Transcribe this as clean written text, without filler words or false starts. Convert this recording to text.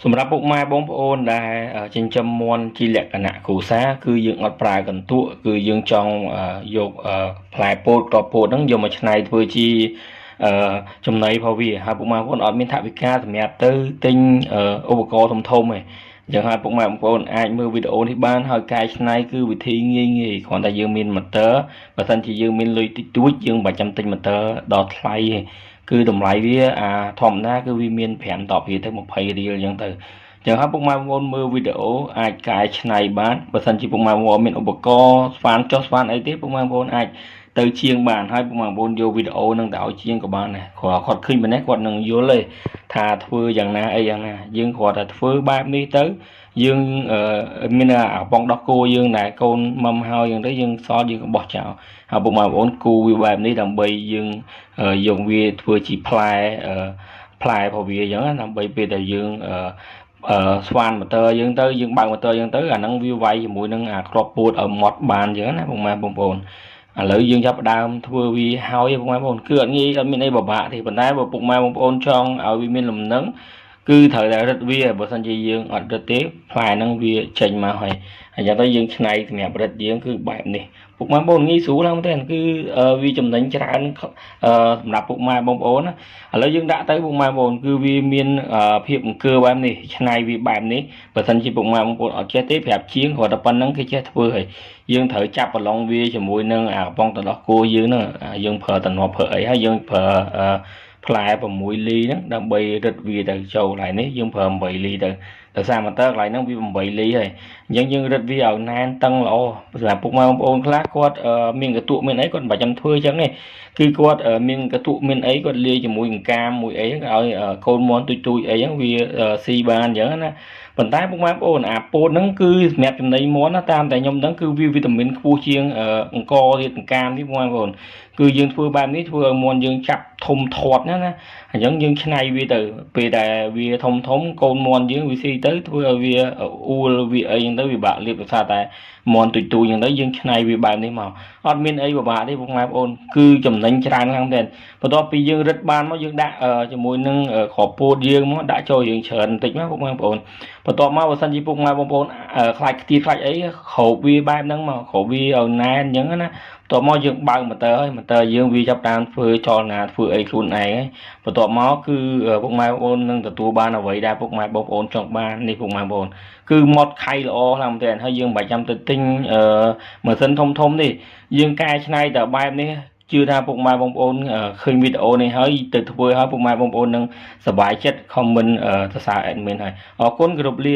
សម្រាប់ពុកម៉ែបងប្អូនដែលចិញ្ចឹមមាន់ជាលក្ខណៈគ្រួសារគឺយើងអត់ប្រើកន្ទក់គឺយើងចង់យកផ្លែពោតក្របពោតហ្នឹងយកមកច្នៃធ្វើជាចំណីរបស់វាហើយពុកម៉ែបងប្អូនអត់មានថវិកាសម្រាប់ទៅទិញឧបករណ៍ធំៗទេអញ្ចឹងហើយពុកម៉ែបងប្អូនអាចមើលវីដេអូនេះបានហើយកែច្នៃគឺវិធីងាយៗគ្រាន់តែយើងមានម៉ូទ័របើសិនជាយើងមានលុយតិចតួចយើងមិនបាច់ចាំទិញម៉ូទ័រដល់ថ្លៃទេគឺតម្លៃវាធម្មតាគឺវាមាន5 10រៀលទៅ20រៀលអញ្ចឹងទៅចឹងហើយពុកម៉ែបងប្អូនមើលវីដេអូអាចកែច្នៃបានបើសិនជាពុកម៉ែបងប្អូនមានឧបករណ៍ស្វានចុះស្វានអីទេពុកម៉ែបងប្អូនអាចទៅជាងបានហើយពុកម៉ែបងប្អូនយកវីដេអូនឹងទៅឲ្យជាងក៏បានដែរគាត់ឃើញប៉ុណ្ណេះគាត់នឹងយល់ទេថាធ្វើយ៉ាងណាអីយ៉ាងណាយើងគ្រាន់តែធ្វើបែបនេះទៅយើងមានអាបងដោះគោយើងដែលកូនមុំហើយយ៉ាងទៅយើងសល់យើងក៏បោះចោលហើយពុកម៉ែបងប្អូនគូវាបែបនេះដើម្បីយើងយកវាធ្វើជាផ្លែរបស់វាអញ្ចឹងដើម្បីពេលដែលយើងស្វានម៉ូទ័រយើងទៅយើងបើកម៉ូទ័រយើងទៅអាហ្នឹងវាវាយជាមួយនឹងអាគ្រាប់ពោតឲ្យម៉ត់បានអញ្ចឹងណាពុកម៉ែបងប្អូនឥឡូវយើងចាប់ផ្ដើមធ្វើវាហើយពុកម៉ែបងប្អូនគឺអត់ងាយអត់មានអីពិបាកទេប៉ុន្តែបើពុកម៉ែបងប្អូនចង់ឲ្យវាមានលំនឹងគឺត្រូវតែរឹតវាបើមិនជាយើងអត់រឹតទេផ្លែហ្នឹងវាចេញមកហើយអញ្ចឹងទៅយើងច្នៃសម្រាប់រឹតយើងគឺបែបនេះពុកម៉ែបងប្អូនងាយស្រួលហ្នឹងទេគឺវាចំណេញច្រើនសម្រាប់ពុកម៉ែបងប្អូនណាឥឡូវយើងដាក់ទៅពុកម៉ែបងប្អូនគឺវាមានភាពអង្គើបែបនេះច្នៃវាបែបនេះបើមិនជាពុកម៉ែបងប្អូនអត់ចេះទេប្រាប់ជាងគ្រាន់តែប៉ុណ្្នឹងគេចេះធ្វើហើយយើងត្រូវចាប់ប្រឡងវាជាមួយនឹងអាកំប៉ុងទឹកដោះគោយើងហ្នឹងយើងប្រើតំណប់ប្រើអីហើយយើងប្រើផ្លែ6លីហ្នឹងដើម្បីរឹតវាទៅចូលកន្លែងនេះយើងប្រើ8លីទៅដោយសារម៉ូទ័រកន្លែងហ្នឹងវា8លីហើយអញ្ចឹងយើងរឹតវាឲ្យណែនតឹងល្អសម្រាប់ពុកម៉ែបងប្អូនខ្លះគាត់មានកន្ទក់មានអីគាត់មិនបាច់ចាំធ្វើអញ្ចឹងទេគឺគាត់មានកន្ទក់មានអីគាត់លាយជាមួយអង្កាមមួយអីហ្នឹងឲ្យកូនមាន់ទូចៗអីហ្នឹងវាស៊ីបានអញ្ចឹងណាប៉ុន្តែពុកម៉ែបងប្អូនអាពោតហ្នឹងគឺសម្រាប់ចំណីមាន់ណាតាមតែខ្ញុំដឹងគឺវាវីតាមីនខ្ពស់ជាងអង្គទៀតអង្កាមនេះពុកម៉ែបងប្អូនគឺយើងធ្វើបែបនេះធ្វើឲ្យមាន់យើងចាប់ធំធាត់ណាអញ្ចឹងយើងច្នៃវាទៅពេលដែលវាធំកូនមាន់យើងវាស៊ីទៅធ្វើឲ្យវាអួលវាអីហ្នឹងទៅវាបាក់លាបដោយសារតែមាន់ទូចអញ្ចឹងទៅយើងច្នៃវាបែបនេះមកអត់មានអីពិបាកទេពុកម៉ែបងប្អូនគឺចំណេញច្រើនខ្លាំងមែនបន្ទាប់ពីយើងរឹតបានមកយើងដាក់ជាមួយនឹងគ្រាប់ពោតយើងមកដាក់ចូលយើងច្រើនបន្តិចមកពុកម៉ែបងប្អូនបន្ទាប់មកបើសិនជាពុកម៉ែបងប្អូនខ្លាចខ្ទាតខ្លាចអីគ្របវាបែបហ្នឹងមកគ្របវាឲ្យណែនអញ្ចឹងណាបន្ទាប់មកយើងបើកម៉ូទ័រហើយម៉ូទ័រយើងវាចាប់តាមធ្វើចលនាធ្វើអីខ្លួនឯងហើយបន្ទាប់មកគឺពុកម៉ែបងប្អូននឹងទទួលបានអ្វីដែលពុកម៉ែបងប្អូនចង់បាននេះពុកម៉ែបងប្អូនគឺម៉ត់ខៃល្អខ្លាំងមែនទែនហើយយើងមិនបាច់ចាំទៅទិញម៉ាស៊ីនធំនេះយើងកែច្នៃតែបែបនេះជឿថាពុកម៉ែបងប្អូនឃើញវីដេអូនេះហើយទៅធ្វើឲ្យពុកម៉ែបងប្អូននឹងសប្បាយចិត្តខមមិនសរសើរ admin ហើយអរគុណគោរពលា